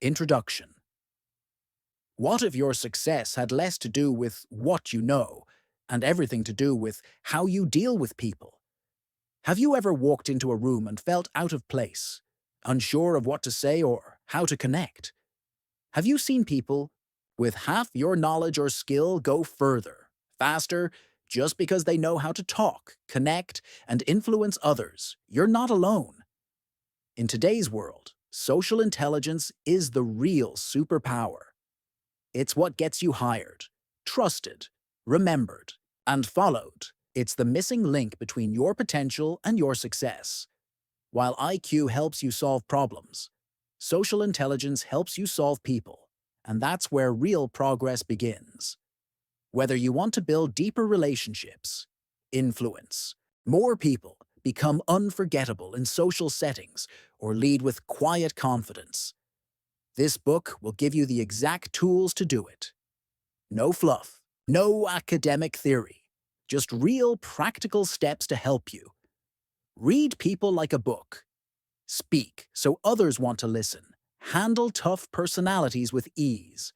Introduction. What if your success had less to do with what you know and everything to do with how you deal with people? Have you ever walked into a room and felt out of place, unsure of what to say or how to connect? Have you seen people with half your knowledge or skill go further, faster, just because they know how to talk, connect, and influence others? You're not alone. In today's world, social intelligence is the real superpower. It's what gets you hired, trusted, remembered, and followed. It's the missing link between your potential and your success. While IQ helps you solve problems, social intelligence helps you solve people, and that's where real progress begins. Whether you want to build deeper relationships, influence more people, become unforgettable in social settings, or lead with quiet confidence, this book will give you the exact tools to do it. No fluff, no academic theory, just real practical steps to help you. Read people like a book. Speak so others want to listen. Handle tough personalities with ease.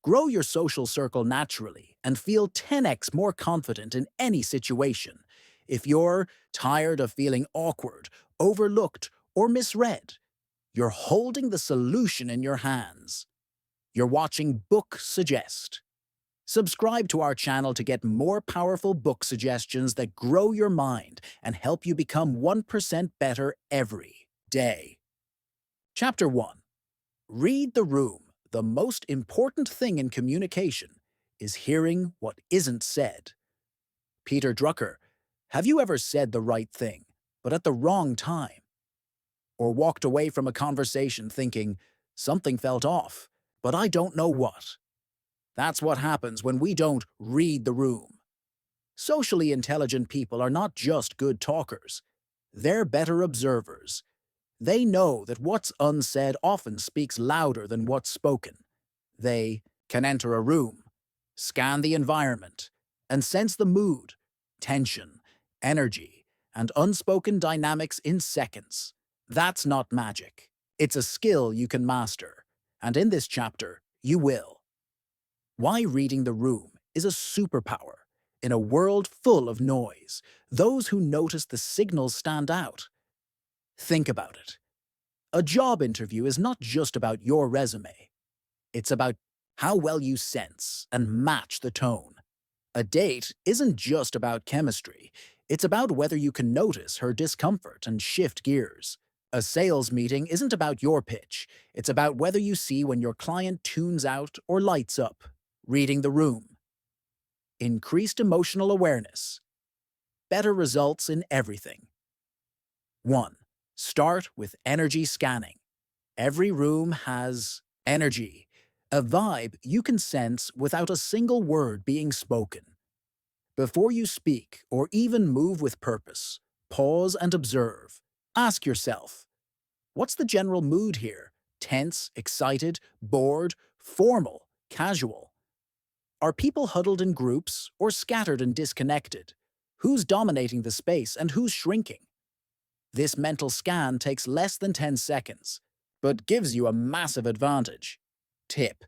Grow your social circle naturally and feel 10x more confident in any situation. If you're tired of feeling awkward, overlooked, or misread, you're holding the solution in your hands. You're watching Book Suggest. Subscribe to our channel to get more powerful book suggestions that grow your mind and help you become 1% better every day. Chapter 1. Read the room. The most important thing in communication is hearing what isn't said. Peter Drucker, have you ever said the right thing, but at the wrong time? Or walked away from a conversation thinking, something felt off, but I don't know what? That's what happens when we don't read the room. Socially intelligent people are not just good talkers. They're better observers. They know that what's unsaid often speaks louder than what's spoken. They can enter a room, scan the environment, and sense the mood, tension, energy, and unspoken dynamics in seconds. That's not magic. It's a skill you can master, and in this chapter, you will. Why reading the room is a superpower. In a world full of noise, those who notice the signals stand out. Think about it. A job interview is not just about your resume. It's about how well you sense and match the tone. A date isn't just about chemistry. It's about whether you can notice her discomfort and shift gears. A sales meeting isn't about your pitch. It's about whether you see when your client tunes out or lights up. Reading the room. Increased emotional awareness. Better results in everything. 1. Start with energy scanning. Every room has energy, a vibe you can sense without a single word being spoken. Before you speak or even move with purpose, pause and observe. Ask yourself, what's the general mood here? Tense, excited, bored, formal, casual? Are people huddled in groups or scattered and disconnected? Who's dominating the space and who's shrinking? This mental scan takes less than 10 seconds, but gives you a massive advantage. Tip: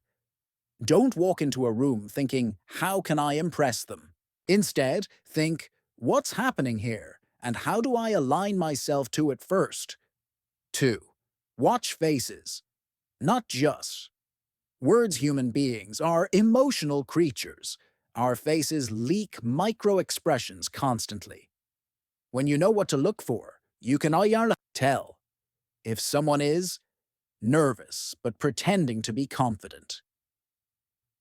don't walk into a room thinking, how can I impress them? Instead, think, what's happening here, and how do I align myself to it first? 2. Watch faces. Not just words. Human beings are emotional creatures. Our faces leak micro-expressions constantly. When you know what to look for, you can tell if someone is nervous but pretending to be confident,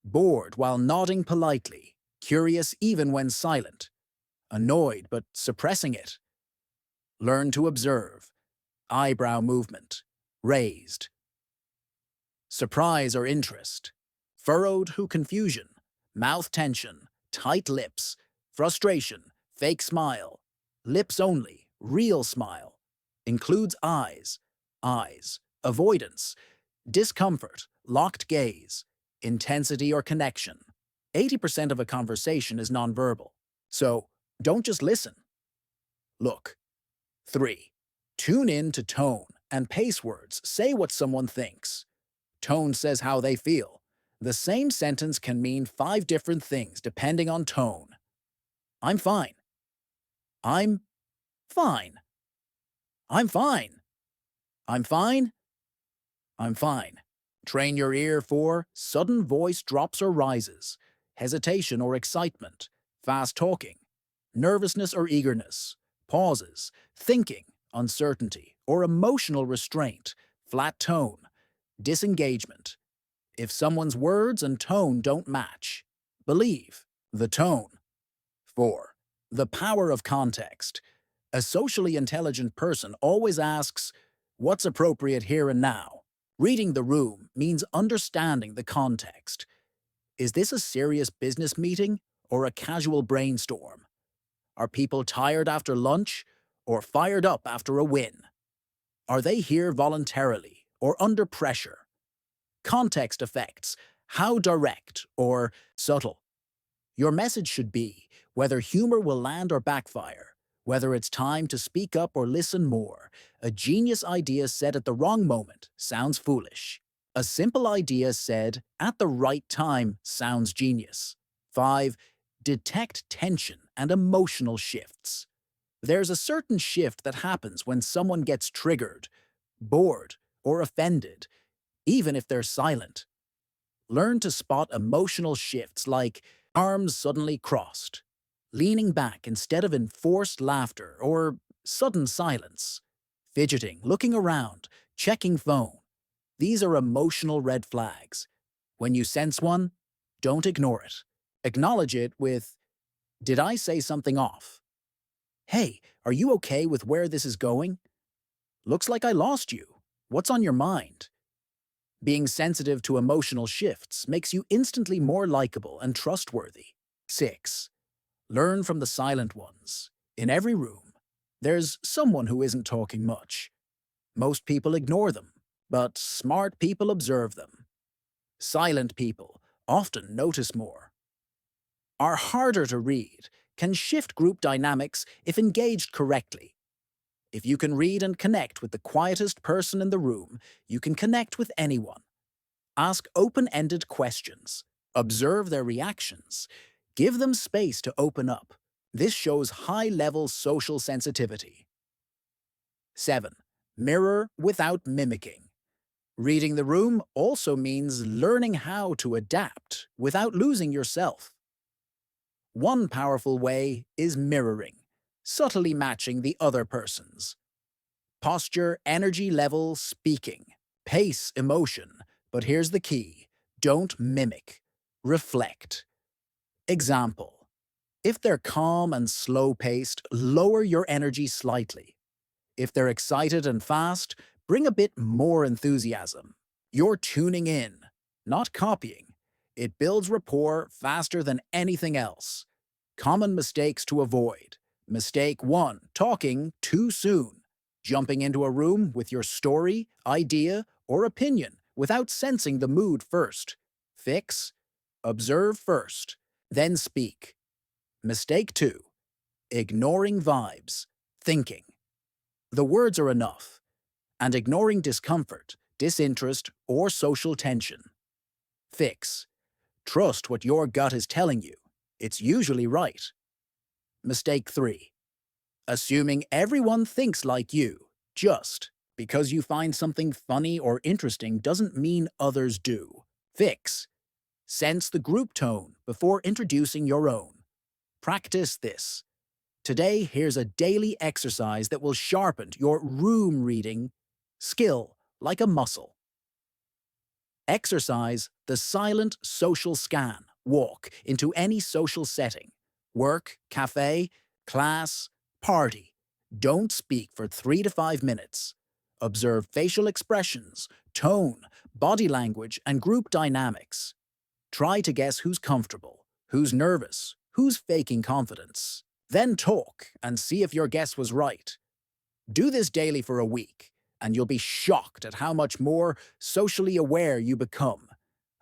bored while nodding politely, curious even when silent, annoyed but suppressing it. Learn to observe. Eyebrow movement, raised. Surprise or interest, furrowed who confusion, mouth tension, tight lips, frustration, fake smile, lips only, real smile, includes eyes, avoidance, discomfort, locked gaze, intensity or connection. 80% of a conversation is nonverbal, so don't just listen. Look. 3. Tune in to tone and pace words. Say what someone thinks. Tone says how they feel. The same sentence can mean 5 different things depending on tone. I'm fine. I'm fine. I'm fine. I'm fine. I'm fine. Train your ear for sudden voice drops or rises, hesitation or excitement, fast talking, nervousness or eagerness, pauses, thinking, uncertainty, or emotional restraint, flat tone, disengagement. If someone's words and tone don't match, believe the tone. 4. The power of context. A socially intelligent person always asks, what's appropriate here and now? Reading the room means understanding the context. Is this a serious business meeting or a casual brainstorm? Are people tired after lunch or fired up after a win? Are they here voluntarily or under pressure? Context affects how direct or subtle your message should be, whether humor will land or backfire, whether it's time to speak up or listen more. A genius idea said at the wrong moment sounds foolish. A simple idea said at the right time sounds genius. 5. Detect tension and emotional shifts. There's a certain shift that happens when someone gets triggered, bored, or offended, even if they're silent. Learn to spot emotional shifts like arms suddenly crossed, leaning back instead of enforced laughter or sudden silence, fidgeting, looking around, checking phone. These are emotional red flags. When you sense one, don't ignore it. Acknowledge it with, did I say something off? Hey, are you okay with where this is going? Looks like I lost you. What's on your mind? Being sensitive to emotional shifts makes you instantly more likable and trustworthy. 6. Learn from the silent ones. In every room, there's someone who isn't talking much. Most people ignore them, but smart people observe them. Silent people often notice more. Are harder to read, can shift group dynamics if engaged correctly. If you can read and connect with the quietest person in the room, you can connect with anyone. Ask open-ended questions. Observe their reactions. Give them space to open up. This shows high-level social sensitivity. 7. Mirror without mimicking. Reading the room also means learning how to adapt without losing yourself. One powerful way is mirroring, subtly matching the other person's. Posture, energy level, speaking, pace, emotion. But here's the key. Don't mimic. Reflect. Example. If they're calm and slow-paced, lower your energy slightly. If they're excited and fast, bring a bit more enthusiasm. You're tuning in, not copying. It builds rapport faster than anything else. Common mistakes to avoid. Mistake 1. Talking too soon. Jumping into a room with your story, idea, or opinion without sensing the mood first. Fix. Observe first, then speak. Mistake 2. Ignoring vibes. Thinking. The words are enough. And ignoring discomfort, disinterest, or social tension. Fix. Trust what your gut is telling you. It's usually right. Mistake 3. Assuming everyone thinks like you. Just because you find something funny or interesting doesn't mean others do. Fix. Sense the group tone before introducing your own. Practice this. Today, here's a daily exercise that will sharpen your room reading skill like a muscle. Exercise the silent social scan. Walk into any social setting. Work, cafe, class, party. Don't speak for 3 to 5 minutes. Observe facial expressions, tone, body language, and group dynamics. Try to guess who's comfortable, who's nervous, who's faking confidence. Then talk and see if your guess was right. Do this daily for a week, and you'll be shocked at how much more socially aware you become.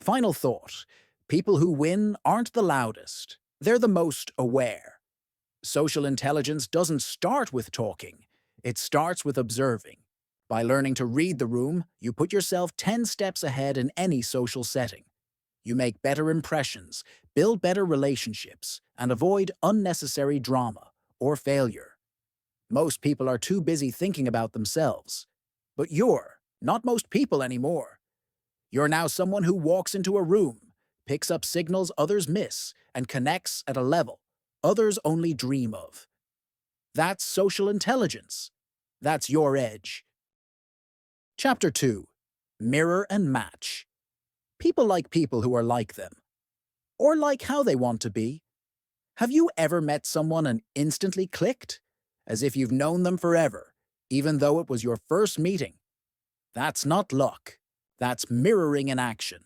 Final thought. People who win aren't the loudest. They're the most aware. Social intelligence doesn't start with talking. It starts with observing. By learning to read the room, you put yourself 10 steps ahead in any social setting. You make better impressions, build better relationships, and avoid unnecessary drama or failure. Most people are too busy thinking about themselves. But you're not most people anymore. You're now someone who walks into a room, picks up signals others miss, and connects at a level others only dream of. That's social intelligence. That's your edge. Chapter 2. Mirror and Match. People like people who are like them, or like how they want to be. Have you ever met someone and instantly clicked? As if you've known them forever, even though it was your first meeting. That's not luck. That's mirroring in action.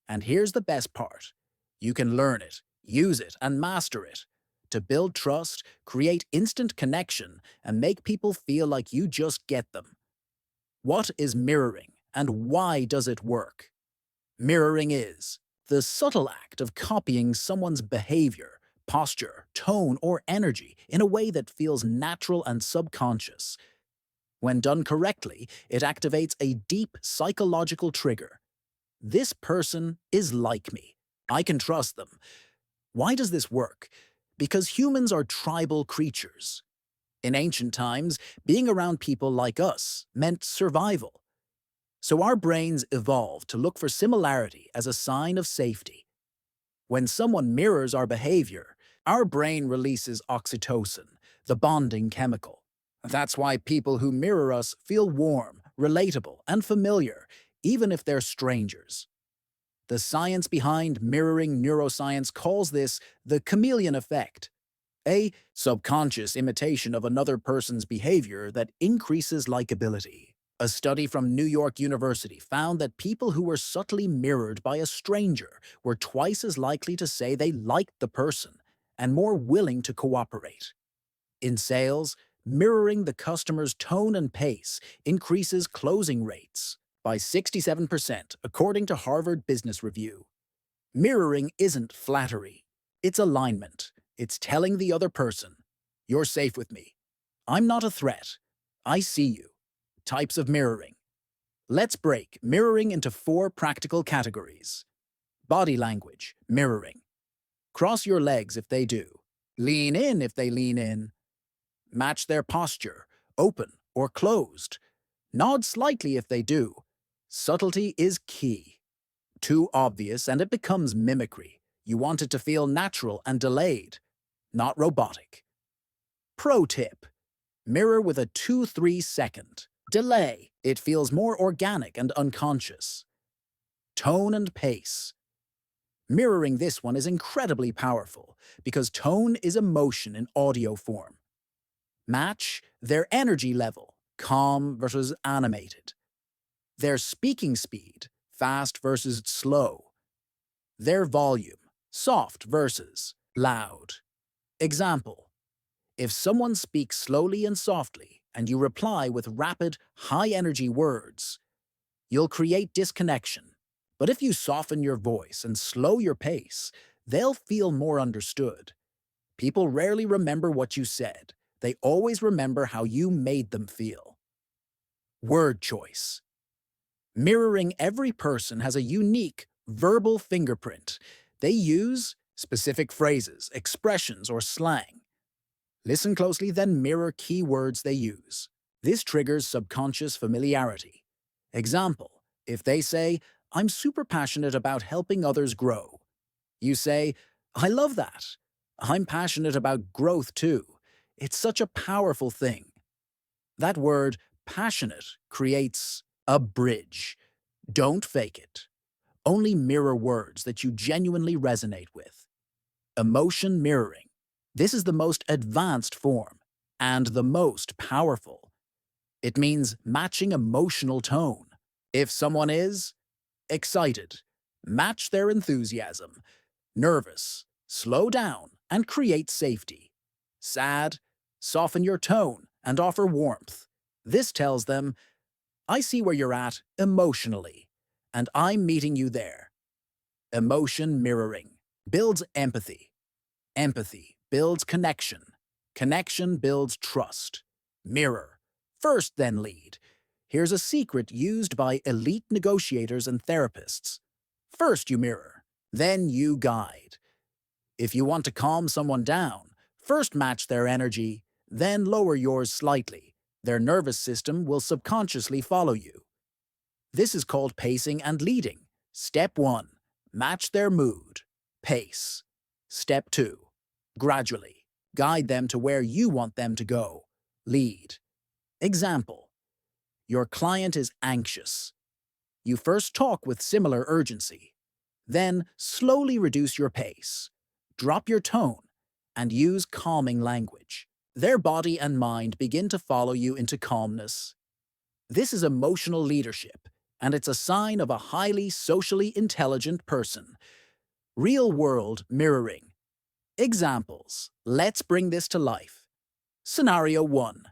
And here's the best part. You can learn it, use it, and master it to build trust, create instant connection, and make people feel like you just get them. What is mirroring, and why does it work? Mirroring is the subtle act of copying someone's behavior, posture, tone, or energy in a way that feels natural and subconscious. When done correctly, it activates a deep psychological trigger. This person is like me. I can trust them. Why does this work? Because humans are tribal creatures. In ancient times, being around people like us meant survival. So our brains evolved to look for similarity as a sign of safety. When someone mirrors our behavior, our brain releases oxytocin, the bonding chemical. That's why people who mirror us feel warm, relatable, and familiar, even if they're strangers. The science behind mirroring neuroscience calls this the chameleon effect, a subconscious imitation of another person's behavior that increases likability. A study from New York University found that people who were subtly mirrored by a stranger were twice as likely to say they liked the person and more willing to cooperate. In sales, mirroring the customer's tone and pace increases closing rates by 67%, according to Harvard Business Review. Mirroring isn't flattery. It's alignment. It's telling the other person, "You're safe with me. I'm not a threat. I see you." Types of mirroring. Let's break mirroring into 4 practical categories. Body language, mirroring. Cross your legs if they do. Lean in if they lean in. Match their posture, open or closed. Nod slightly if they do. Subtlety is key. Too obvious and it becomes mimicry. You want it to feel natural and delayed, not robotic. Pro tip. Mirror with a 2-3 second delay. It feels more organic and unconscious. Tone and pace. Mirroring this one is incredibly powerful because tone is emotion in audio form. Match their energy level, calm versus animated. Their speaking speed, fast versus slow. Their volume, soft versus loud. Example. If someone speaks slowly and softly, and you reply with rapid, high-energy words, you'll create disconnection. But if you soften your voice and slow your pace, they'll feel more understood. People rarely remember what you said. They always remember how you made them feel. Word choice. Mirroring every person has a unique verbal fingerprint. They use specific phrases, expressions, or slang. Listen closely, then mirror key words they use. This triggers subconscious familiarity. Example, if they say, "I'm super passionate about helping others grow," you say, "I love that. I'm passionate about growth too. It's such a powerful thing." That word, passionate, creates a bridge. Don't fake it. Only mirror words that you genuinely resonate with. Emotion mirroring. This is the most advanced form and the most powerful. It means matching emotional tone. If someone is excited, match their enthusiasm. Nervous, slow down and create safety. Sad, soften your tone and offer warmth. This tells them, "I see where you're at emotionally, and I'm meeting you there." Emotion mirroring builds empathy. Empathy builds connection. Connection builds trust. Mirror. First, then lead. Here's a secret used by elite negotiators and therapists. First you mirror, then you guide. If you want to calm someone down, first match their energy, then lower yours slightly. Their nervous system will subconsciously follow you. This is called pacing and leading. Step 1. Match their mood. Pace. Step 2. Gradually. Guide them to where you want them to go. Lead. Example. Your client is anxious. You first talk with similar urgency. Then slowly reduce your pace. Drop your tone and use calming language. Their body and mind begin to follow you into calmness. This is emotional leadership, and it's a sign of a highly socially intelligent person. Real-world mirroring. Examples. Let's bring this to life. Scenario 1.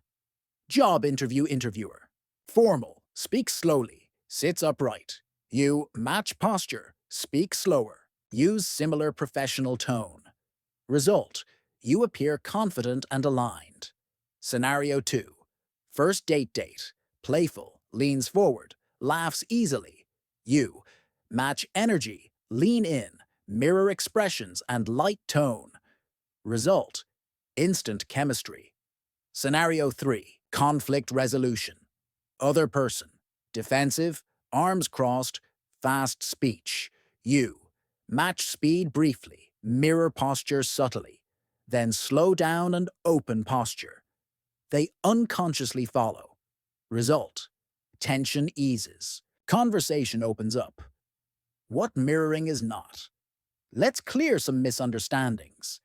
Job interview interviewer. Formal. Speak slowly. Sits upright. You match posture. Speak slower. Use similar professional tone. Result. You appear confident and aligned. Scenario 2. First date. Playful. Leans forward. Laughs easily. You match energy. Lean in. Mirror expressions and light tone. Result. Instant chemistry. Scenario 3. Conflict resolution. Other person. Defensive. Arms crossed. Fast speech. You match speed briefly. Mirror posture subtly. Then slow down and open posture. They unconsciously follow. Result. Tension eases. Conversation opens up. What mirroring is not? Let's clear some misunderstandings.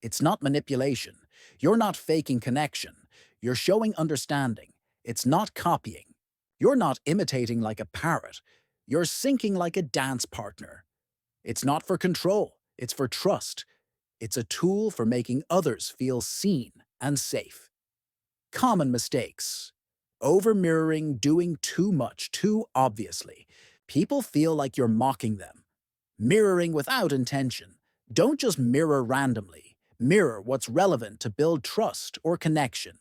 It's not manipulation. You're not faking connection. You're showing understanding. It's not copying. You're not imitating like a parrot. You're syncing like a dance partner. It's not for control. It's for trust. It's a tool for making others feel seen and safe. Common mistakes. Over-mirroring, doing too much, too obviously. People feel like you're mocking them. Mirroring without intention. Don't just mirror randomly. Mirror what's relevant to build trust or connection.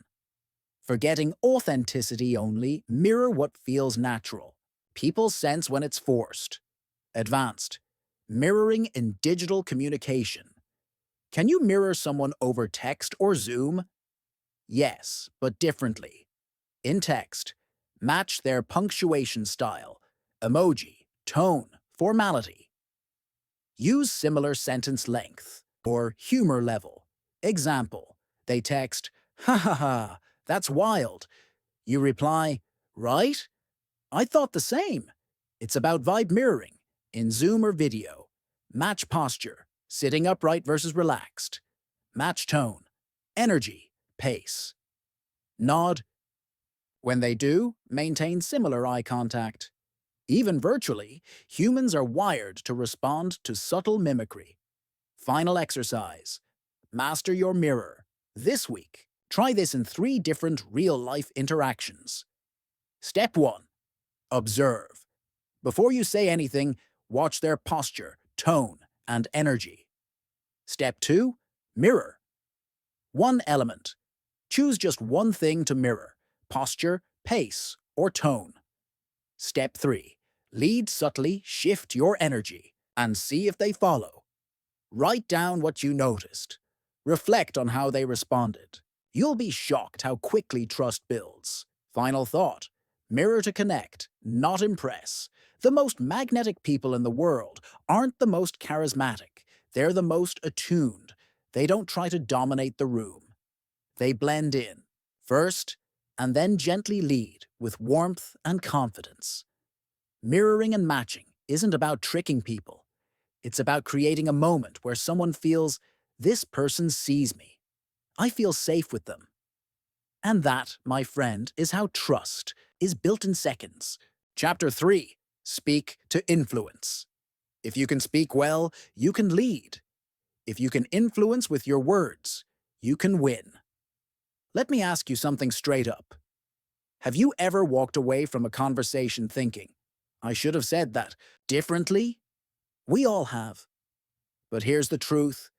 Forgetting authenticity only, mirror what feels natural. People sense when it's forced. Advanced. Mirroring in digital communication. Can you mirror someone over text or Zoom? Yes, but differently. In text, match their punctuation style, emoji, tone, formality. Use similar sentence length or humor level. Example, they text, "Ha ha ha, that's wild." You reply, "Right? I thought the same." It's about vibe mirroring. In Zoom or video, match posture, sitting upright versus relaxed. Match tone, energy, pace. Nod. When they do, maintain similar eye contact. Even virtually, humans are wired to respond to subtle mimicry. Final exercise. Master your mirror. This week, try this in 3 different real-life interactions. Step 1. Observe. Before you say anything, watch their posture, tone, and energy. Step 2. Mirror. One element. Choose just one thing to mirror: posture, pace, or tone. Step 3. Lead subtly, shift your energy, and see if they follow. Write down what you noticed. Reflect on how they responded. You'll be shocked how quickly trust builds. Final thought. Mirror to connect, not impress. The most magnetic people in the world aren't the most charismatic. They're the most attuned. They don't try to dominate the room. They blend in, first, and then gently lead with warmth and confidence. Mirroring and matching isn't about tricking people. It's about creating a moment where someone feels, "This person sees me. I feel safe with them." And that, my friend, is how trust is built in seconds. Chapter 3. Speak to influence. If you can speak well, you can lead. If you can influence with your words, you can win. Let me ask you something straight up. Have you ever walked away from a conversation thinking, "I should have said that differently"? We all have. But here's the truth.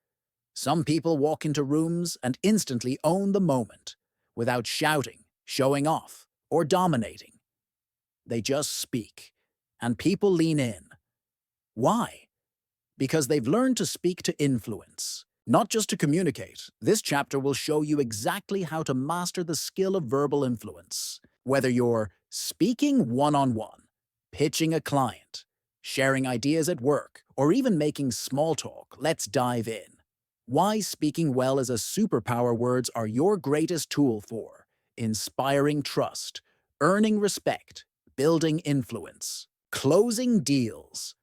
Some people walk into rooms and instantly own the moment, without shouting, showing off, or dominating. They just speak. And people lean in. Why? Because they've learned to speak to influence, not just to communicate. This chapter will show you exactly how to master the skill of verbal influence. Whether you're speaking one-on-one, pitching a client, sharing ideas at work, or even making small talk, let's dive in. Why speaking well as a superpower. Words are your greatest tool for inspiring trust, earning respect, building influence, closing deals,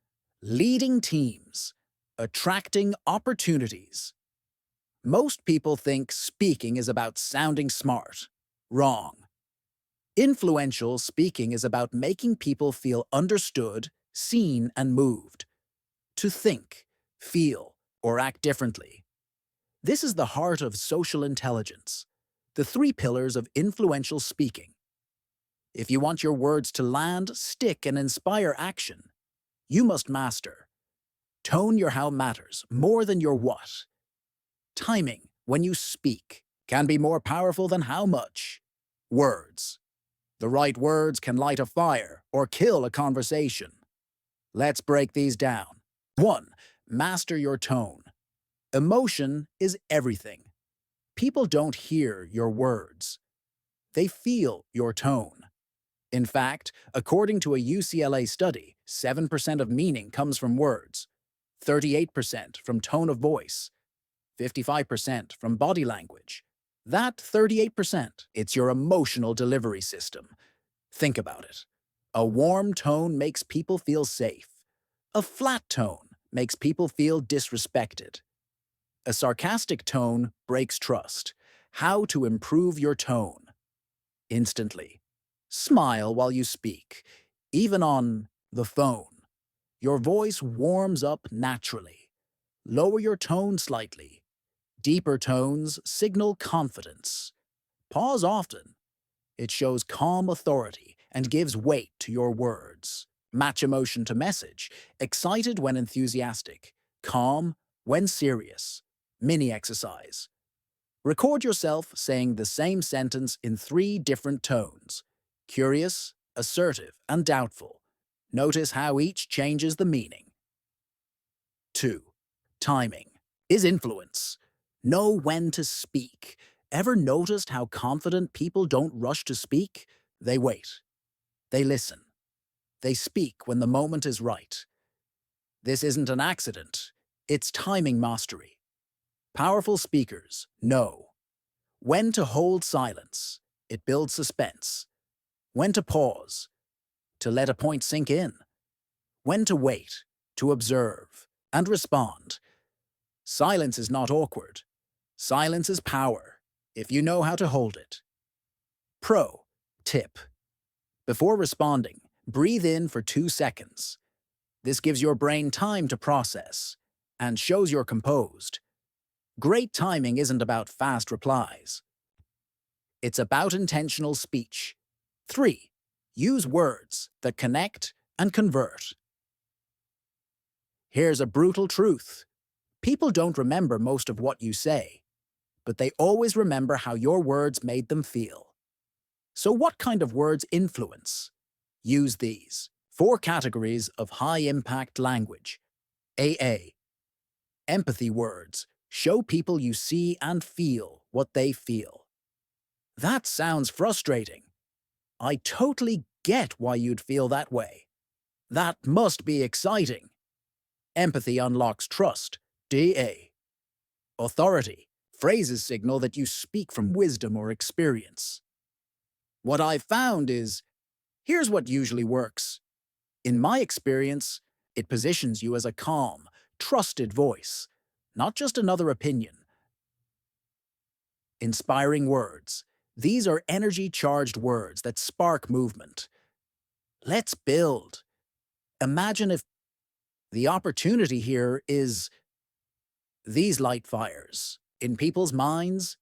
leading teams, attracting opportunities. Most people think speaking is about sounding smart. Wrong. Influential speaking is about making people feel understood, seen, and moved. To think, feel, or act differently. This is the heart of social intelligence, the three pillars of influential speaking. If you want your words to land, stick, and inspire action, you must master. Tone. Your how matters more than your what. Timing, when you speak, can be more powerful than how much. Words. The right words can light a fire or kill a conversation. Let's break these down. 1. Master your tone. Emotion is everything. People don't hear your words. They feel your tone. In fact, according to a UCLA study, 7% of meaning comes from words, 38% from tone of voice, 55% from body language. That 38%, it's your emotional delivery system. Think about it. A warm tone makes people feel safe. A flat tone makes people feel disrespected. A sarcastic tone breaks trust. How to improve your tone? Instantly. Smile while you speak, even on the phone. Your voice warms up naturally. Lower your tone slightly. Deeper tones signal confidence. Pause often. It shows calm authority and gives weight to your words. Match emotion to message. Excited when enthusiastic. Calm when serious. Mini exercise. Record yourself saying the same sentence in 3 different tones: curious, assertive, and doubtful. Notice how each changes the meaning. 2. Timing is influence. Know when to speak. Ever noticed how confident people don't rush to speak? They wait. They listen. They speak when the moment is right. This isn't an accident. It's timing mastery. Powerful speakers know when to hold silence. It builds suspense. When to pause, to let a point sink in. When to wait, to observe and respond. Silence is not awkward. Silence is power, if you know how to hold it. Pro tip. Before responding, breathe in for 2 seconds. This gives your brain time to process and shows you're composed. Great timing isn't about fast replies. It's about intentional speech. 3. Use words that connect and convert. Here's a brutal truth. People don't remember most of what you say, but they always remember how your words made them feel. So what kind of words influence? Use these 4 categories of high-impact language. AA. Empathy words. Show people you see and feel what they feel. That sounds frustrating. I totally get why you'd feel that way. That must be exciting. Empathy unlocks trust. DA. Authority. Phrases signal that you speak from wisdom or experience. What I've found is, here's what usually works. In my experience, it positions you as a calm, trusted voice, not just another opinion. Inspiring words. These are energy-charged words that spark movement. Let's build. Imagine if the opportunity here is these light fires in people's minds.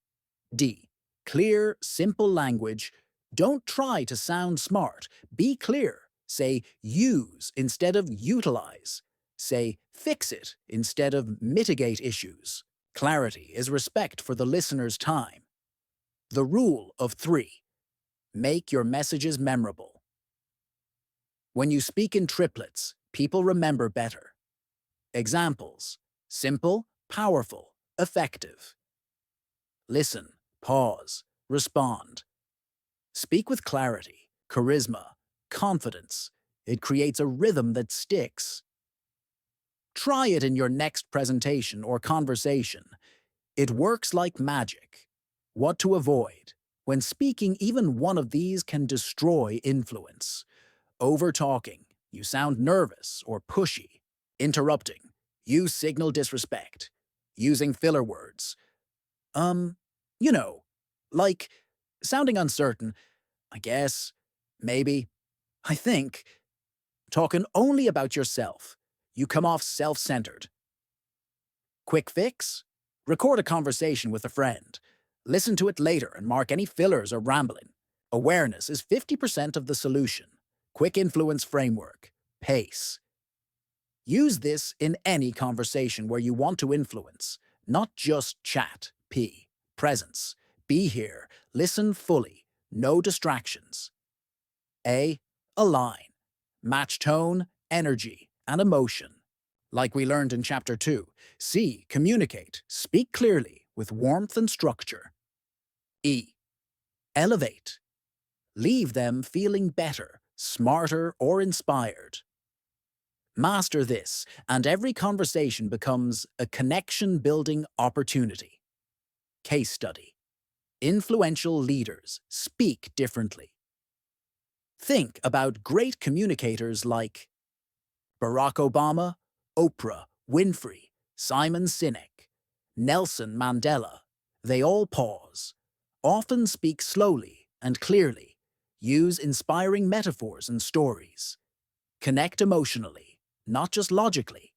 D. Clear, simple language. Don't try to sound smart. Be clear. Say use instead of utilize. Say fix it instead of mitigate issues. Clarity is respect for the listener's time. The rule of 3. Make your messages memorable. When you speak in triplets, people remember better. Examples: simple, powerful, effective. Listen, pause, respond. Speak with clarity, charisma, confidence. It creates a rhythm that sticks. Try it in your next presentation or conversation. It works like magic. What to avoid? When speaking, even one of these can destroy influence. Over-talking. You sound nervous or pushy. Interrupting. You signal disrespect. Using filler words. You know, like sounding uncertain. I guess. Maybe. I think. Talking only about yourself. You come off self-centered. Quick fix? Record a conversation with a friend. Listen to it later and mark any fillers or rambling. Awareness is 50% of the solution. Quick influence framework. Pace. Use this in any conversation where you want to influence, not just chat. P. Presence. Be here. Listen fully. No distractions. A. Align. Match tone, energy, and emotion. Like we learned in Chapter 2. C. Communicate. Speak clearly, with warmth and structure. E. Elevate. Leave them feeling better, smarter, or inspired. Master this, and every conversation becomes a connection-building opportunity. Case study. Influential leaders speak differently. Think about great communicators like Barack Obama, Oprah Winfrey, Simon Sinek, Nelson Mandela. They all pause, often speak slowly and clearly, use inspiring metaphors and stories, connect emotionally, not just logically.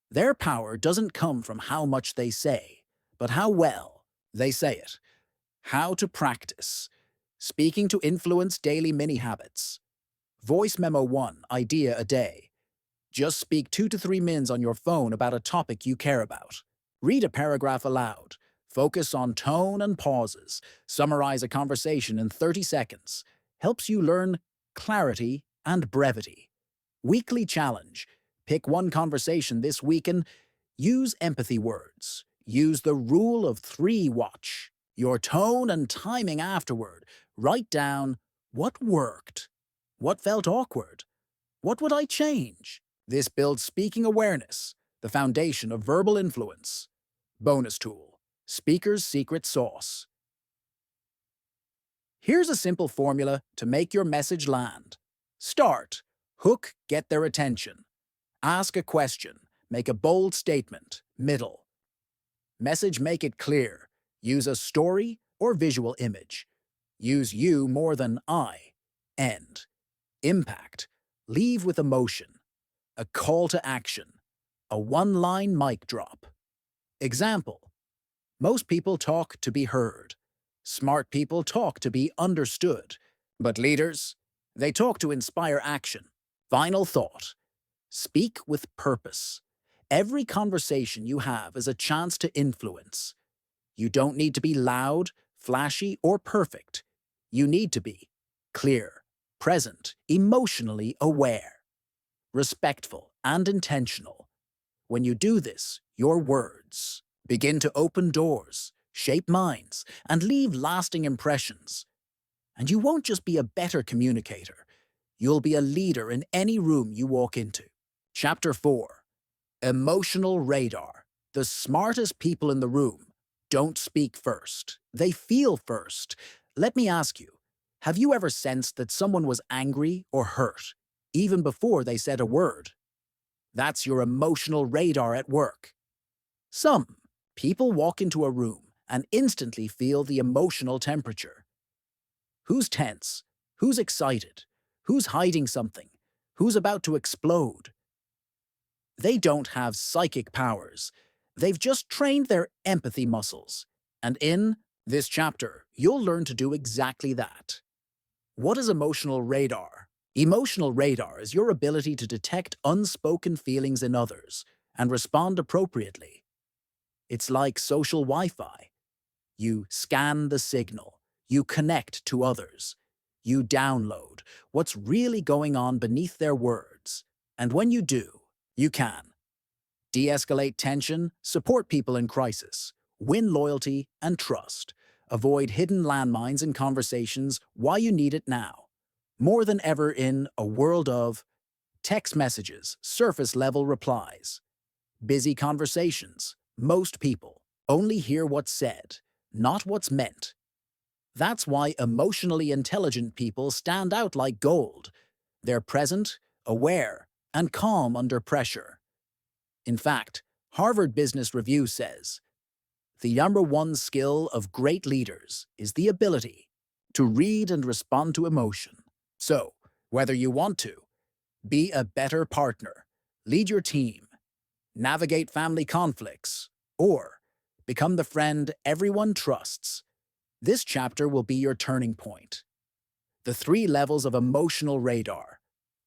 Their power doesn't come from how much they say, but how well they say it. How to practice. Speaking to influence daily mini habits. Voice memo 1, idea a day. Just speak 2 to 3 minutes on your phone about a topic you care about. Read a paragraph aloud. Focus on tone and pauses. Summarize a conversation in 30 seconds. Helps you learn clarity and brevity. Weekly challenge. Pick one conversation this week and use empathy words. Use the rule of 3 watch. Your tone and timing afterward. Write down what worked, what felt awkward, what would I change? This builds speaking awareness, the foundation of verbal influence. Bonus tool: Speaker's Secret Sauce. Here's a simple formula to make your message land. Start. Hook, get their attention. Ask a question. Make a bold statement. Middle. Message, make it clear. Use a story or visual image. Use you more than I. End. Impact. Leave with emotion. A call to action. A one-line mic drop. Example: most people talk to be heard. Smart people talk to be understood. But leaders, they talk to inspire action. Final thought: speak with purpose. Every conversation you have is a chance to influence. You don't need to be loud, flashy, or perfect. You need to be clear, present, emotionally aware, respectful, and intentional. When you do this, your words begin to open doors, shape minds, and leave lasting impressions. And you won't just be a better communicator, you'll be a leader in any room you walk into. Chapter 4. Emotional Radar. The smartest people in the room don't speak first. They feel first. Let me ask you, have you ever sensed that someone was angry or hurt, even before they said a word? That's your emotional radar at work. Some people walk into a room and instantly feel the emotional temperature. Who's tense? Who's excited? Who's hiding something? Who's about to explode? They don't have psychic powers. They've just trained their empathy muscles. And in this chapter, you'll learn to do exactly that. What is emotional radar? Emotional radar is your ability to detect unspoken feelings in others and respond appropriately. It's like social Wi-Fi. You scan the signal. You connect to others. You download what's really going on beneath their words. And when you do, you can de-escalate tension, support people in crisis, win loyalty and trust, avoid hidden landmines in conversations while you need it now. More than ever in a world of text messages, surface-level replies, busy conversations, most people only hear what's said, not what's meant. That's why emotionally intelligent people stand out like gold. They're present, aware, and calm under pressure. In fact, Harvard Business Review says, the number one skill of great leaders is the ability to read and respond to emotion. So, whether you want to be a better partner, lead your team, navigate family conflicts, or become the friend everyone trusts, this chapter will be your turning point. The 3 levels of emotional radar.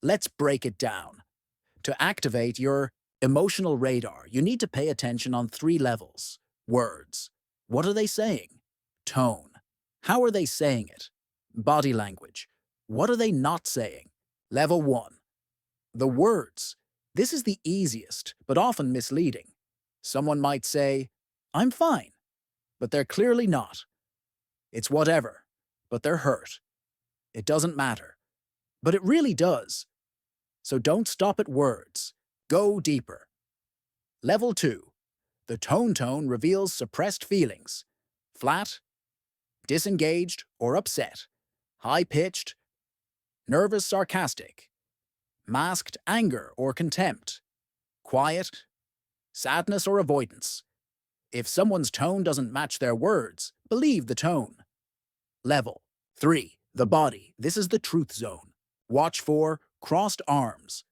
Let's break it down. To activate your emotional radar, you need to pay attention on 3 levels. Words. What are they saying? Tone. How are they saying it? Body language. What are they not saying? Level 1. The words. This is the easiest, but often misleading. Someone might say, "I'm fine," but they're clearly not. It's whatever, but they're hurt. It doesn't matter. But it really does. So don't stop at words. Go deeper. Level 2. The tone reveals suppressed feelings. Flat, disengaged, or upset. High-pitched, nervous, sarcastic. Masked anger or contempt. Quiet, sadness or avoidance. If someone's tone doesn't match their words, believe the tone. Level 3. The body. This is the truth zone. Watch for crossed arms.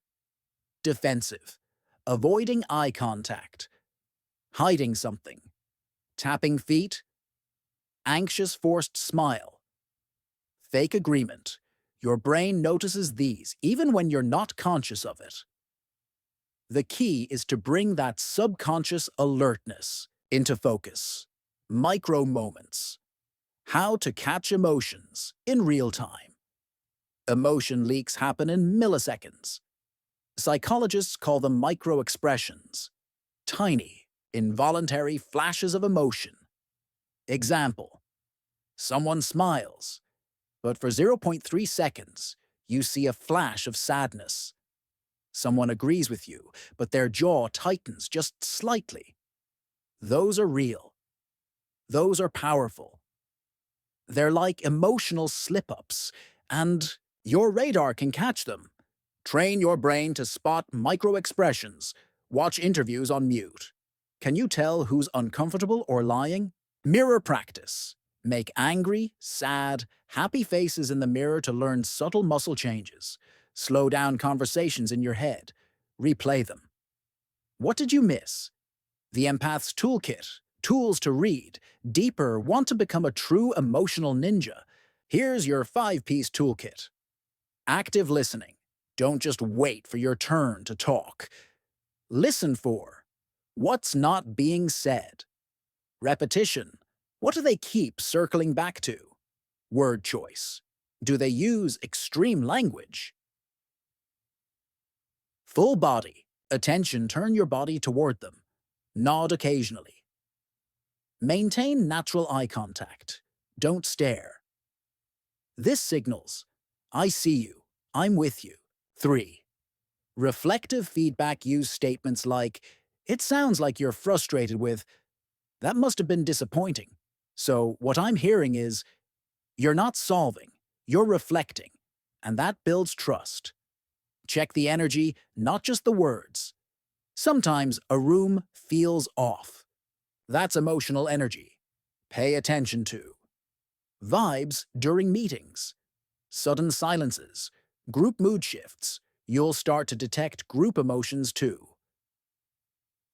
Defensive. Avoiding eye contact. Hiding something. Tapping feet. Anxious forced smile. Fake agreement. Your brain notices these even when you're not conscious of it. The key is to bring that subconscious alertness into focus. Micro moments. How to catch emotions in real time. Emotion leaks happen in milliseconds. Psychologists call them micro-expressions. Tiny, involuntary flashes of emotion. Example. Someone smiles, but for 0.3 seconds, you see a flash of sadness. Someone agrees with you, but their jaw tightens just slightly. Those are real. Those are powerful. They're like emotional slip-ups, and your radar can catch them. Train your brain to spot micro-expressions. Watch interviews on mute. Can you tell who's uncomfortable or lying? Mirror practice. Make angry, sad, happy faces in the mirror to learn subtle muscle changes. Slow down conversations in your head. Replay them. What did you miss? The Empath's Toolkit. Tools to read. Deeper. Want to become a true emotional ninja? Here's your 5-piece toolkit. Active listening. Don't just wait for your turn to talk. Listen for what's not being said. Repetition. What do they keep circling back to? Word choice. Do they use extreme language? Full body. Attention. Turn your body toward them. Nod occasionally. Maintain natural eye contact. Don't stare. This signals, I see you, I'm with you. 3. Reflective feedback. Use statements like, it sounds like you're frustrated with, that must have been disappointing. So what I'm hearing is, you're not solving, you're reflecting, and that builds trust. Check the energy, not just the words. Sometimes a room feels off. That's emotional energy. Pay attention to. Vibes during meetings. Sudden silences. Group mood shifts. You'll start to detect group emotions too.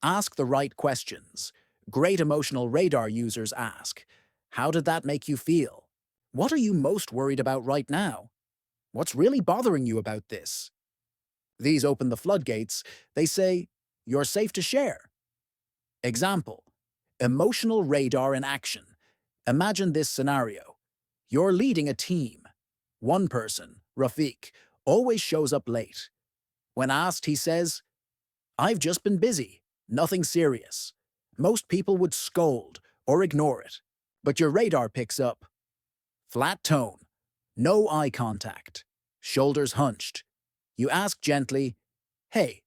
Ask the right questions. Great emotional radar users ask, how did that make you feel? What are you most worried about right now? What's really bothering you about this? These open the floodgates. They say, you're safe to share. Example. Emotional radar in action. Imagine this scenario. You're leading a team. One person, Rafiq, always shows up late. When asked, he says, "I've just been busy. Nothing serious." Most people would scold or ignore it. But your radar picks up. Flat tone, no eye contact, shoulders hunched. You ask gently, "Hey,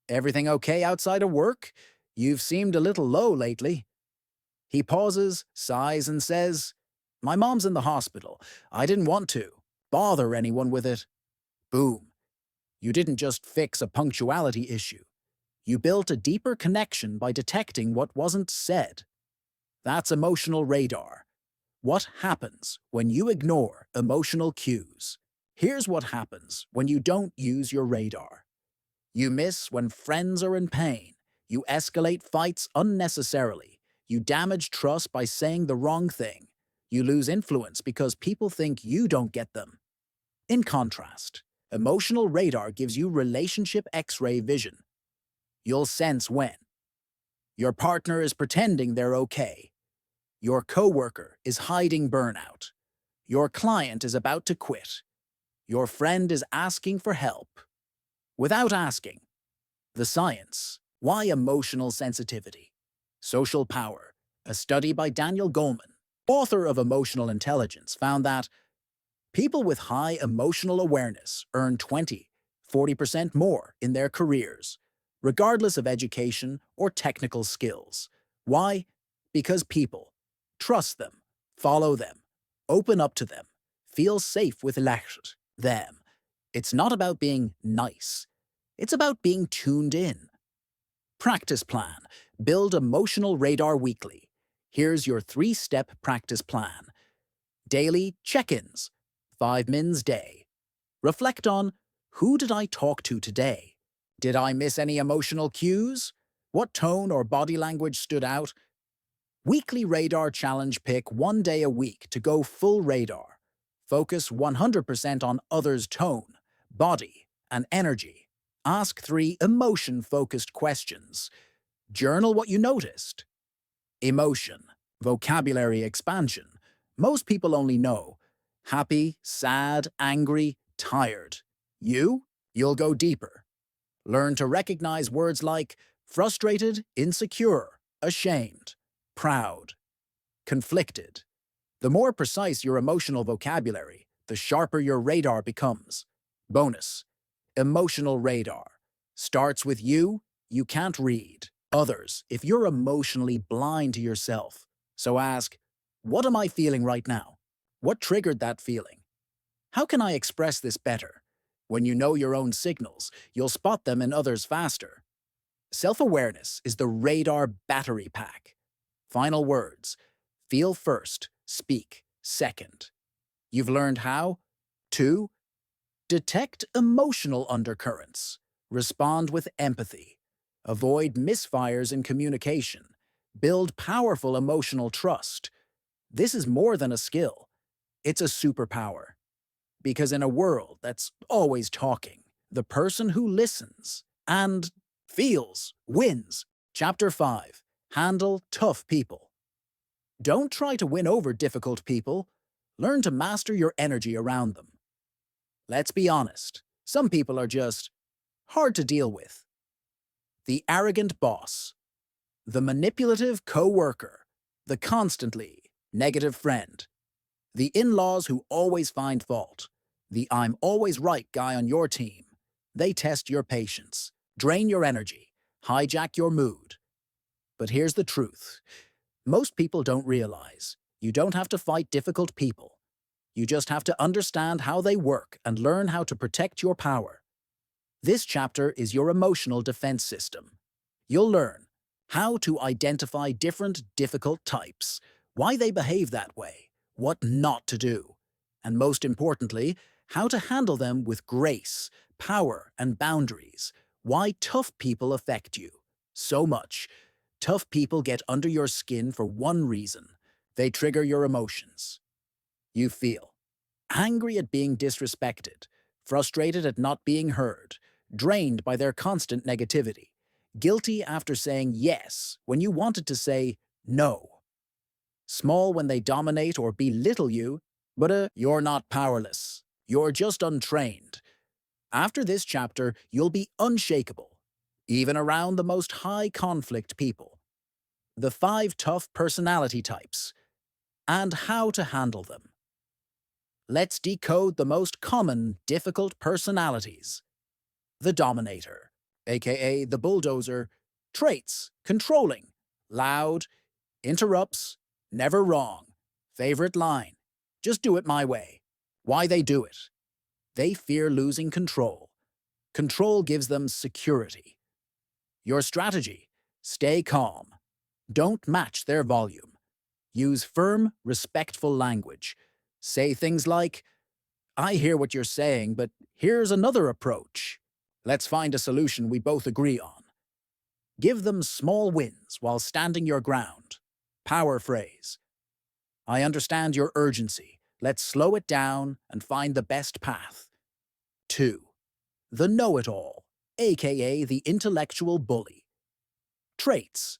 everything okay outside of work? You've seemed a little low lately." He pauses, sighs, and says, "My mom's in the hospital. I didn't want to bother anyone with it." Boom. You didn't just fix a punctuality issue. You built a deeper connection by detecting what wasn't said. That's emotional radar. What happens when you ignore emotional cues? Here's what happens when you don't use your radar. You miss when friends are in pain. You escalate fights unnecessarily. You damage trust by saying the wrong thing. You lose influence because people think you don't get them. In contrast, emotional radar gives you relationship X-ray vision. You'll sense when your partner is pretending they're okay, your coworker is hiding burnout, your client is about to quit, your friend is asking for help. Without asking, the science. Why emotional sensitivity? Social power. A study by Daniel Goleman, author of Emotional Intelligence, found that people with high emotional awareness earn 40% more in their careers, regardless of education or technical skills. Why? Because people trust them, follow them, open up to them, feel safe with them. It's not about being nice. It's about being tuned in. Practice plan. Build emotional radar weekly. Here's your 3-step practice plan. Daily check-ins. 5 mins day. Reflect on, who did I talk to today? Did I miss any emotional cues? What tone or body language stood out? Weekly radar challenge. Pick 1 day a week to go full radar. Focus 100% on others' tone, body, and energy. Ask 3 emotion-focused questions. Journal what you noticed. Emotion, vocabulary expansion. Most people only know happy, sad, angry, tired. You'll go deeper. Learn to recognize words like frustrated, insecure, ashamed, proud, conflicted. The more precise your emotional vocabulary, the sharper your radar becomes. Bonus: emotional radar. Starts with you can't read others if you're emotionally blind to yourself. So ask, what am I feeling right now? What triggered that feeling? How can I express this better? When you know your own signals, you'll spot them in others faster. Self-awareness is the radar battery pack. Final words: feel first, speak second. You've learned how to detect emotional undercurrents, respond with empathy, avoid misfires in communication, build powerful emotional trust. This is more than a skill. It's a superpower. Because in a world that's always talking, the person who listens and feels wins. Chapter 5. Handle tough people. Don't try to win over difficult people. Learn to master your energy around them. Let's be honest, some people are just hard to deal with. The arrogant boss, the manipulative co-worker, the constantly negative friend, the in-laws who always find fault, the "I'm always right" guy on your team. They test your patience, drain your energy, hijack your mood. But here's the truth. Most people don't realize you don't have to fight difficult people. You just have to understand how they work and learn how to protect your power. This chapter is your emotional defense system. You'll learn how to identify different difficult types, why they behave that way, what not to do, and most importantly, how to handle them with grace, power, and boundaries. Why tough people affect you so much. Tough people get under your skin for one reason. They trigger your emotions. You feel angry at being disrespected, frustrated at not being heard, drained by their constant negativity, guilty after saying yes when you wanted to say no, small when they dominate or belittle you, but you're not powerless. You're just untrained. After this chapter, you'll be unshakable, even around the most high-conflict people. The 5 tough personality types, and how to handle them. Let's decode the most common difficult personalities. The dominator, aka the bulldozer. Traits: controlling, loud, interrupts, never wrong. Favorite line: just do it my way. Why they do it? They fear losing control. Control gives them security. Your strategy: stay calm. Don't match their volume. Use firm, respectful language. Say things like, I hear what you're saying, but here's another approach. Let's find a solution we both agree on. Give them small wins while standing your ground. Power phrase: I understand your urgency. Let's slow it down and find the best path. 2. The know-it-all, aka the intellectual bully. Traits: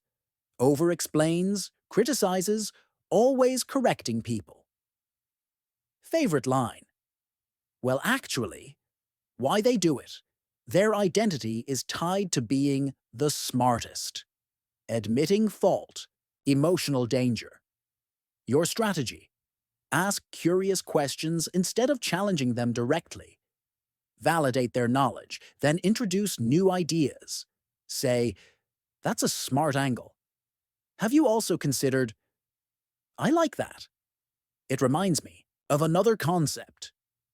over-explains, criticizes, always correcting people. Favorite line: well, actually, why they do it? Their identity is tied to being the smartest. Admitting fault, emotional danger. Your strategy: ask curious questions instead of challenging them directly. Validate their knowledge, then introduce new ideas. Say, that's a smart angle. Have you also considered, I like that? It reminds me of another concept.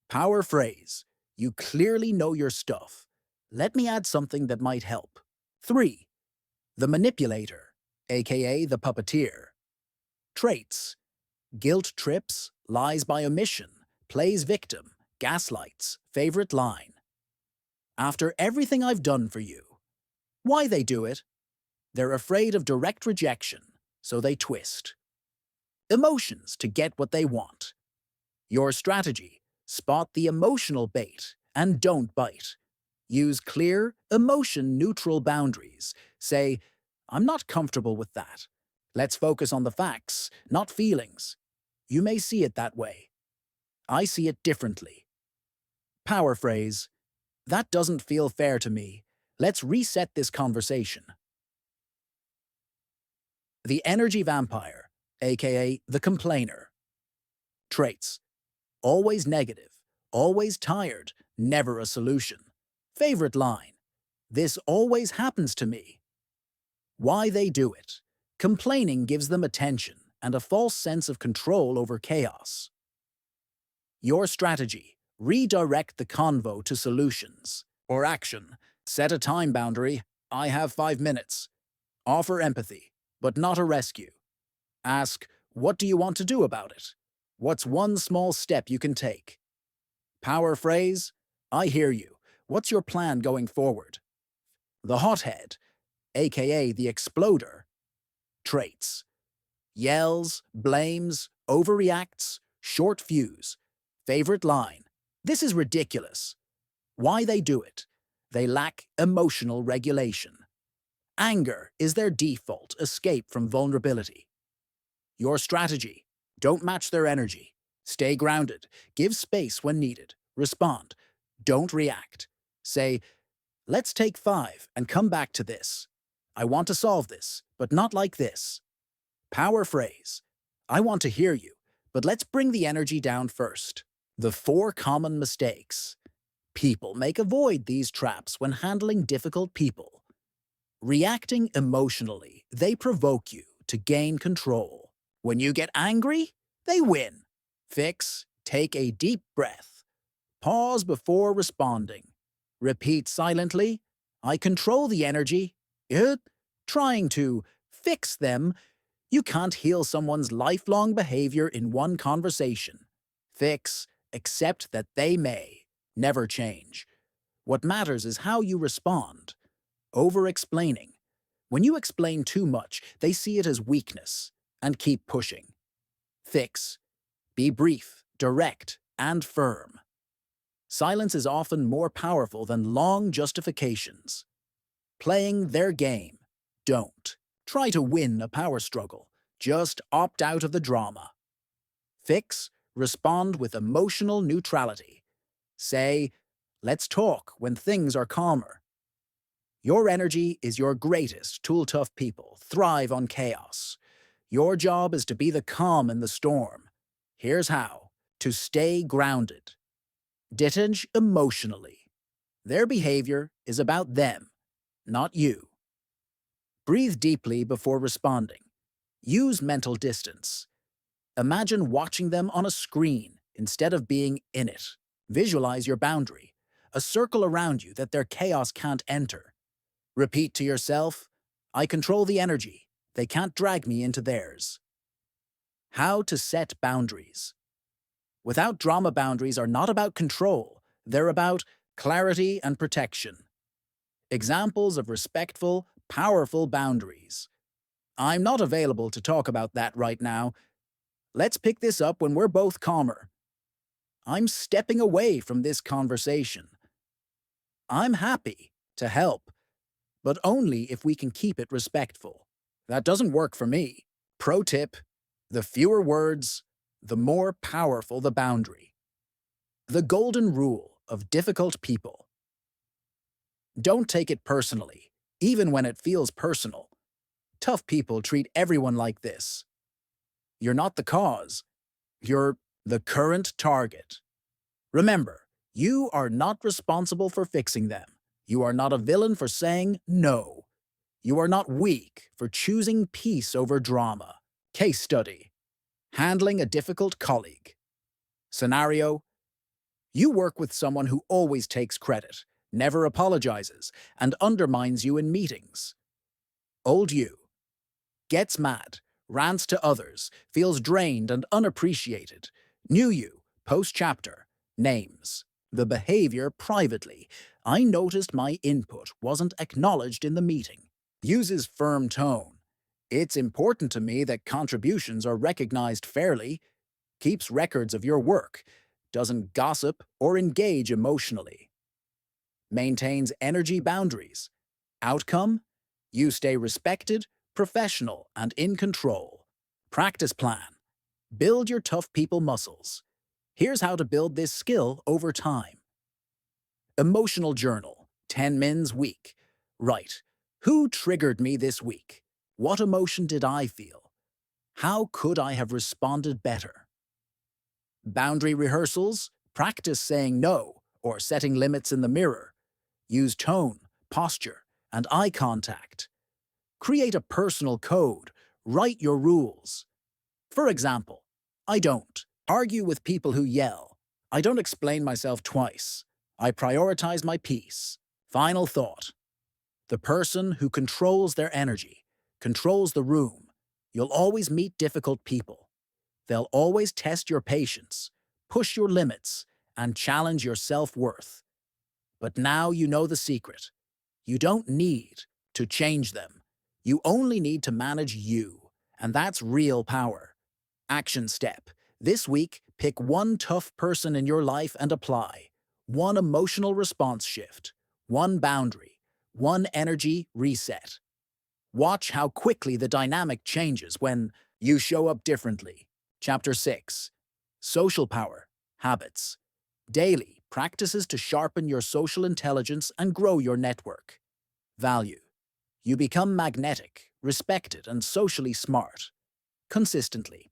Power phrase: you clearly know your stuff. Let me add something that might help. 3. The manipulator, aka the puppeteer. Traits: guilt trips, lies by omission, plays victim, gaslights. Favorite line: after everything I've done for you. Why they do it? They're afraid of direct rejection, so they twist. Emotions to get what they want. Your strategy: spot the emotional bait and don't bite. Use clear, emotion-neutral boundaries. Say, I'm not comfortable with that. Let's focus on the facts, not feelings. You may see it that way. I see it differently. Power phrase: that doesn't feel fair to me. Let's reset this conversation. The energy vampire, aka the complainer. Traits: always negative, always tired, never a solution. Favorite line: this always happens to me. Why they do it? Complaining gives them attention and a false sense of control over chaos. Your strategy: redirect the convo to solutions. Or action: set a time boundary. I have 5 minutes. Offer empathy, but not a rescue. Ask, what do you want to do about it? What's one small step you can take? Power phrase: I hear you. What's your plan going forward? The hothead, aka the exploder. Traits: yells, blames, overreacts, short fuse. Favorite line: this is ridiculous. Why they do it? They lack emotional regulation. Anger is their default escape from vulnerability. Your strategy: don't match their energy. Stay grounded. Give space when needed. Respond. Don't react. Say, let's take 5 and come back to this. I want to solve this, but not like this. Power phrase: I want to hear you, but let's bring the energy down first. The 4 common mistakes people make. Avoid these traps when handling difficult people. Reacting emotionally, they provoke you to gain control. When you get angry, they win. Fix: take a deep breath. Pause before responding. Repeat silently, I control the energy. Trying to fix them. You can't heal someone's lifelong behavior in one conversation. Fix: accept that they may never change. What matters is how you respond. Over-explaining. When you explain too much, they see it as weakness and keep pushing. Fix: be brief, direct, and firm. Silence is often more powerful than long justifications. Playing their game. Don't try to win a power struggle. Just opt out of the drama. Fix: respond with emotional neutrality. Say, let's talk when things are calmer. Your energy is your greatest tool. Tough people thrive on chaos. Your job is to be the calm in the storm. Here's how. To stay grounded. Detach emotionally. Their behavior is about them, not you. Breathe deeply before responding. Use mental distance. Imagine watching them on a screen instead of being in it. Visualize your boundary, a circle around you that their chaos can't enter. Repeat to yourself, I control the energy. They can't drag me into theirs. How to set boundaries. Without drama, boundaries are not about control. They're about clarity and protection. Examples of respectful, powerful boundaries. I'm not available to talk about that right now. Let's pick this up when we're both calmer. I'm stepping away from this conversation. I'm happy to help, but only if we can keep it respectful. That doesn't work for me. Pro tip, the fewer words, the more powerful the boundary. The golden rule of difficult people. Don't take it personally, even when it feels personal. Tough people treat everyone like this. You're not the cause. You're the current target. Remember, you are not responsible for fixing them. You are not a villain for saying no. You are not weak for choosing peace over drama. Case study. Handling a difficult colleague. Scenario. You work with someone who always takes credit, never apologizes, and undermines you in meetings. Old you. Gets mad, rants to others, feels drained and unappreciated. New you. Post-chapter. Names. The behavior privately. I noticed my input wasn't acknowledged in the meeting. Uses firm tone. It's important to me that contributions are recognized fairly. Keeps records of your work. Doesn't gossip or engage emotionally. Maintains energy boundaries. Outcome? You stay respected, professional, and in control. Practice plan. Build your tough people muscles. Here's how to build this skill over time. Emotional journal, 10 mins week. Write, who triggered me this week? What emotion did I feel? How could I have responded better? Boundary rehearsals, practice saying no or setting limits in the mirror. Use tone, posture, and eye contact. Create a personal code. Write your rules. For example, I don't argue with people who yell. I don't explain myself twice. I prioritize my peace. Final thought. The person who controls their energy, controls the room. You'll always meet difficult people. They'll always test your patience, push your limits, and challenge your self-worth. But now you know the secret. You don't need to change them. You only need to manage you, and that's real power. Action step. This week, pick one tough person in your life and apply. One emotional response shift. One boundary. One energy reset. Watch how quickly the dynamic changes when you show up differently. Chapter 6. Social Power. Habits. Daily practices to sharpen your social intelligence and grow your network. Value. You become magnetic, respected, and socially smart. Consistently.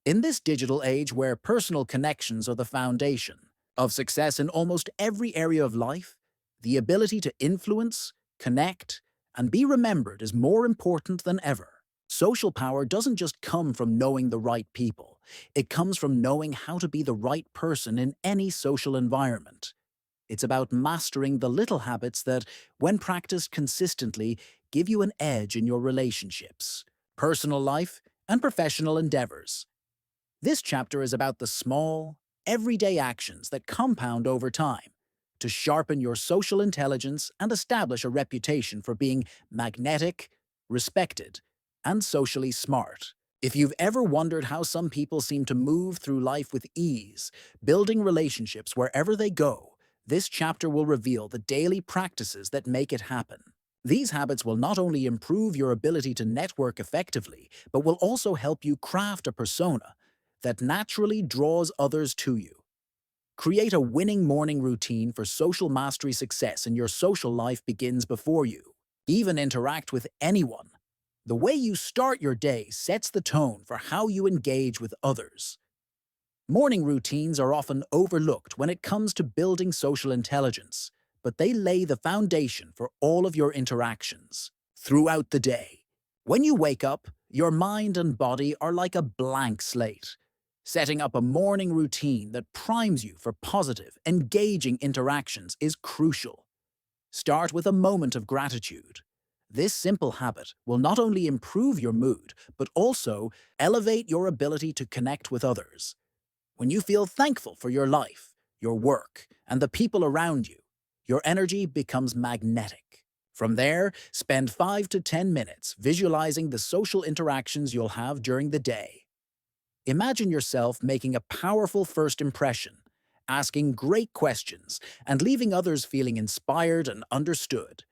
In this digital age where personal connections are the foundation of success in almost every area of life, the ability to influence, connect, and be remembered is more important than ever. Social power doesn't just come from knowing the right people. It comes from knowing how to be the right person in any social environment. It's about mastering the little habits that, when practiced consistently, give you an edge in your relationships, personal life, and professional endeavors. This chapter is about the small, everyday actions that compound over time to sharpen your social intelligence and establish a reputation for being magnetic, respected, and socially smart. If you've ever wondered how some people seem to move through life with ease, building relationships wherever they go, this chapter will reveal the daily practices that make it happen. These habits will not only improve your ability to network effectively, but will also help you craft a persona that naturally draws others to you. Create a winning morning routine for social mastery success, and your social life begins before you even interact with anyone. The way you start your day sets the tone for how you engage with others. Morning routines are often overlooked when it comes to building social intelligence, but they lay the foundation for all of your interactions throughout the day. When you wake up, your mind and body are like a blank slate. Setting up a morning routine that primes you for positive, engaging interactions is crucial. Start with a moment of gratitude. This simple habit will not only improve your mood, but also elevate your ability to connect with others. When you feel thankful for your life, your work, and the people around you, your energy becomes magnetic. From there, spend 5 to 10 minutes visualizing the social interactions you'll have during the day. Imagine yourself making a powerful first impression, asking great questions, and leaving others feeling inspired and understood.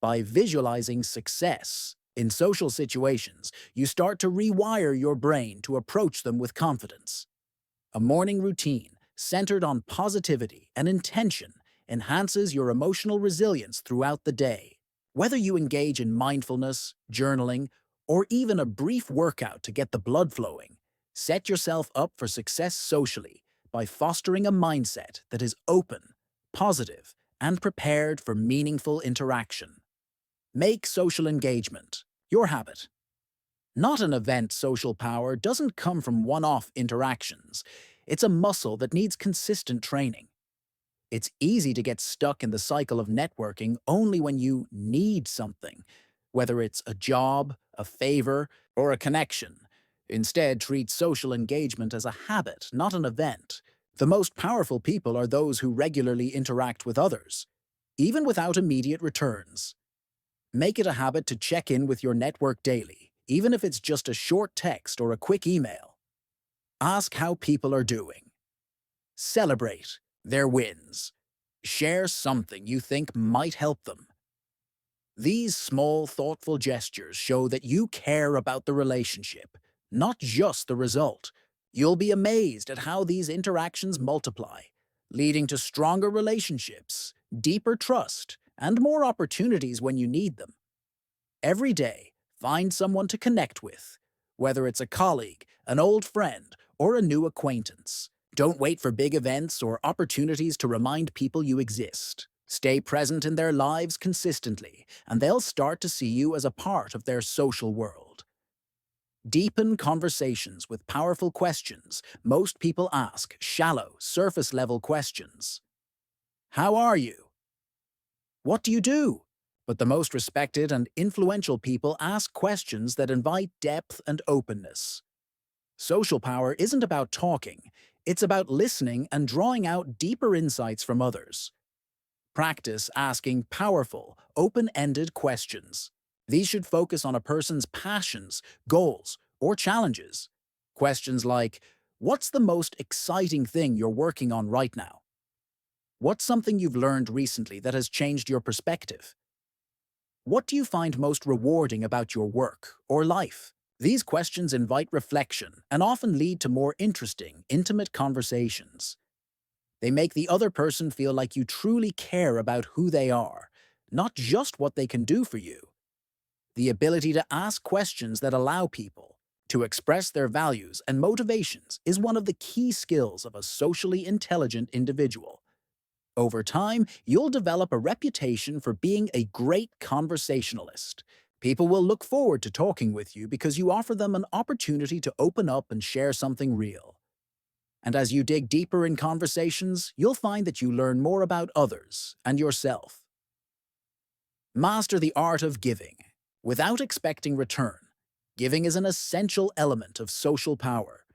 By visualizing success in social situations, you start to rewire your brain to approach them with confidence. A morning routine centered on positivity and intention enhances your emotional resilience throughout the day. Whether you engage in mindfulness, journaling, or even a brief workout to get the blood flowing, set yourself up for success socially by fostering a mindset that is open, positive, and prepared for meaningful interaction. Make social engagement your habit. Not an event. Social power doesn't come from one-off interactions. It's a muscle that needs consistent training. It's easy to get stuck in the cycle of networking only when you need something, whether it's a job, a favor, or a connection. Instead, treat social engagement as a habit, not an event. The most powerful people are those who regularly interact with others, even without immediate returns. Make it a habit to check in with your network daily, even if it's just a short text or a quick email. Ask how people are doing. Celebrate their wins. Share something you think might help them. These small, thoughtful gestures show that you care about the relationship, not just the result. You'll be amazed at how these interactions multiply, leading to stronger relationships, deeper trust, and more opportunities when you need them. Every day, find someone to connect with, whether it's a colleague, an old friend, or a new acquaintance. Don't wait for big events or opportunities to remind people you exist. Stay present in their lives consistently, and they'll start to see you as a part of their social world. Deepen conversations with powerful questions. Most people ask shallow, surface-level questions. How are you? What do you do? But the most respected and influential people ask questions that invite depth and openness. Social power isn't about talking, it's about listening and drawing out deeper insights from others. Practice asking powerful, open-ended questions. These should focus on a person's passions, goals, or challenges. Questions like, what's the most exciting thing you're working on right now? What's something you've learned recently that has changed your perspective? What do you find most rewarding about your work or life? These questions invite reflection and often lead to more interesting, intimate conversations. They make the other person feel like you truly care about who they are, not just what they can do for you. The ability to ask questions that allow people to express their values and motivations is one of the key skills of a socially intelligent individual. Over time, you'll develop a reputation for being a great conversationalist. People will look forward to talking with you because you offer them an opportunity to open up and share something real. And as you dig deeper in conversations, you'll find that you learn more about others and yourself. Master the art of giving without expecting return. Giving is an essential element of social power.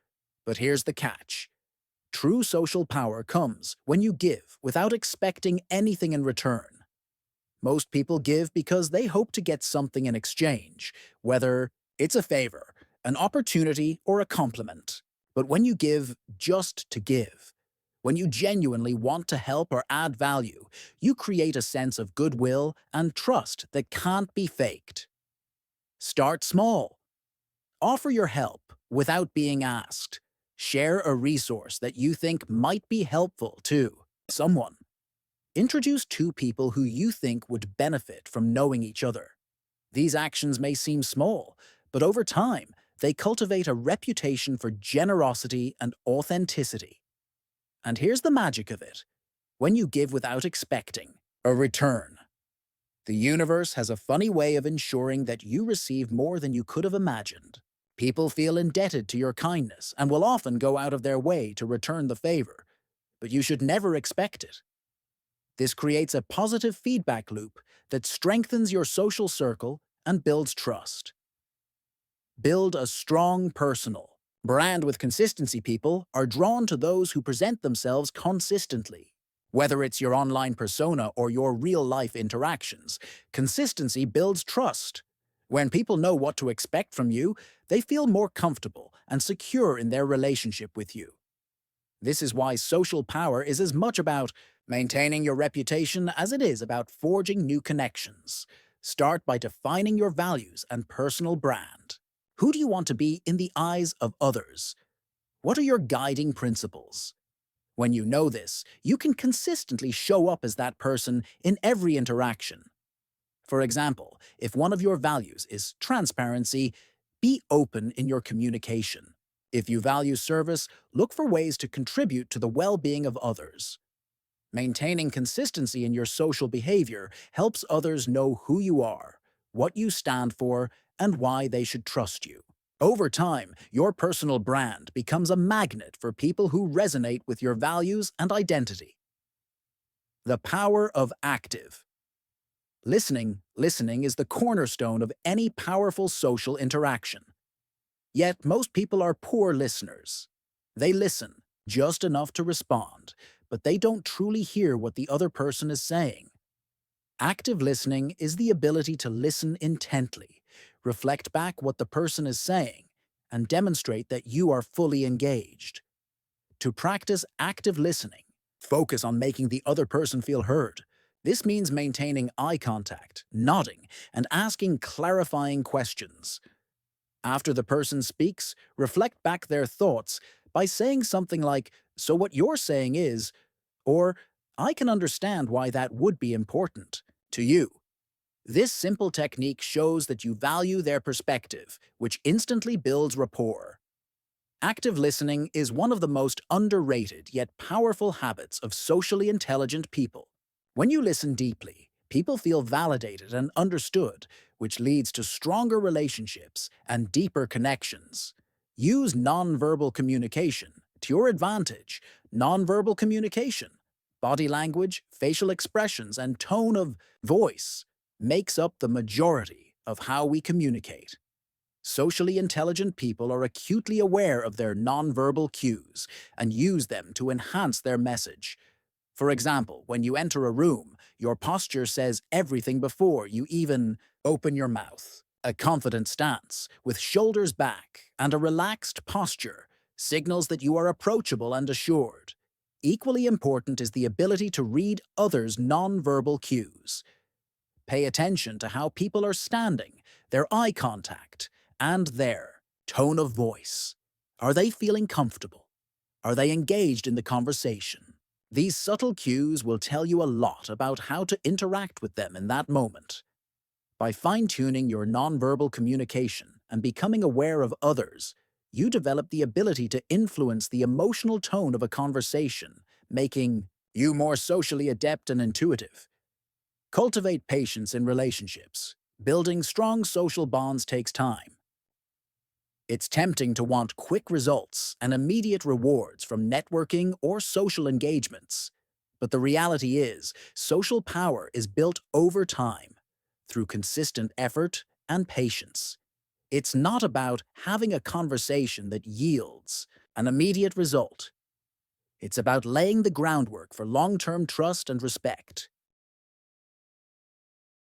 But here's the catch. True social power comes when you give without expecting anything in return. Most people give because they hope to get something in exchange, whether it's a favor, an opportunity, or a compliment. But when you give just to give, when you genuinely want to help or add value, you create a sense of goodwill and trust that can't be faked. Start small. Offer your help without being asked. Share a resource that you think might be helpful to someone. Introduce two people who you think would benefit from knowing each other. These actions may seem small, but over time, they cultivate a reputation for generosity and authenticity. And here's the magic of it. When you give without expecting a return, the universe has a funny way of ensuring that you receive more than you could have imagined. People feel indebted to your kindness and will often go out of their way to return the favor, but you should never expect it. This creates a positive feedback loop that strengthens your social circle and builds trust. Build a strong personal brand with consistency. People are drawn to those who present themselves consistently. Whether it's your online persona or your real-life interactions, consistency builds trust. When people know what to expect from you, they feel more comfortable and secure in their relationship with you. This is why social power is as much about maintaining your reputation as it is about forging new connections. Start by defining your values and personal brand. Who do you want to be in the eyes of others? What are your guiding principles? When you know this, you can consistently show up as that person in every interaction. For example, if one of your values is transparency, be open in your communication. If you value service, look for ways to contribute to the well-being of others. Maintaining consistency in your social behavior helps others know who you are, what you stand for, and why they should trust you. Over time, your personal brand becomes a magnet for people who resonate with your values and identity. The power of active listening. Listening is the cornerstone of any powerful social interaction. Yet most people are poor listeners. They listen just enough to respond, but they don't truly hear what the other person is saying. Active listening is the ability to listen intently, reflect back what the person is saying, and demonstrate that you are fully engaged. To practice active listening, focus on making the other person feel heard. This means maintaining eye contact, nodding, and asking clarifying questions. After the person speaks, reflect back their thoughts by saying something like, "So what you're saying is," or "I can understand why that would be important to you." This simple technique shows that you value their perspective, which instantly builds rapport. Active listening is one of the most underrated yet powerful habits of socially intelligent people. When you listen deeply, people feel validated and understood, which leads to stronger relationships and deeper connections. Use nonverbal communication to your advantage. Nonverbal communication, body language, facial expressions, and tone of voice makes up the majority of how we communicate. Socially intelligent people are acutely aware of their nonverbal cues and use them to enhance their message. For example, when you enter a room, your posture says everything before you even open your mouth. A confident stance, with shoulders back and a relaxed posture, signals that you are approachable and assured. Equally important is the ability to read others' nonverbal cues. Pay attention to how people are standing, their eye contact, and their tone of voice. Are they feeling comfortable? Are they engaged in the conversation? These subtle cues will tell you a lot about how to interact with them in that moment. By fine-tuning your nonverbal communication and becoming aware of others, you develop the ability to influence the emotional tone of a conversation, making you more socially adept and intuitive. Cultivate patience in relationships. Building strong social bonds takes time. It's tempting to want quick results and immediate rewards from networking or social engagements. But the reality is, social power is built over time, through consistent effort and patience. It's not about having a conversation that yields an immediate result. It's about laying the groundwork for long-term trust and respect.